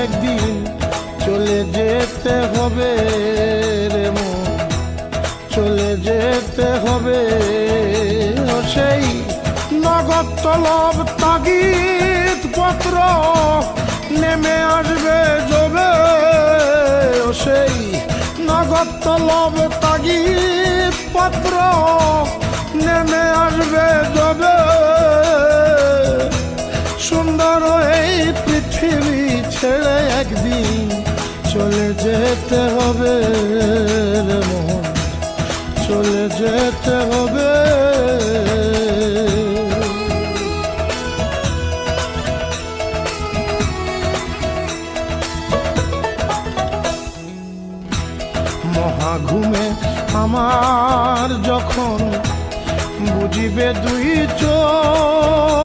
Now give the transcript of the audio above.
একদিন চলে যেতে হবে রে মন, চলে যেতে হবে। ও সেই নগদ তলব তাগিদ পত্র নেমে আসবে যবে, ও সেই নগদ তলব তাগিদ পত্র নেমে আসবে যবে। সুন্দর এই পৃথিবী ছেড়ে একদিন চলে যেতে হবে রে মন, চলে যেতে হবে। মহাঘুমে আমার যখন বুঝিবে দুই চোখ,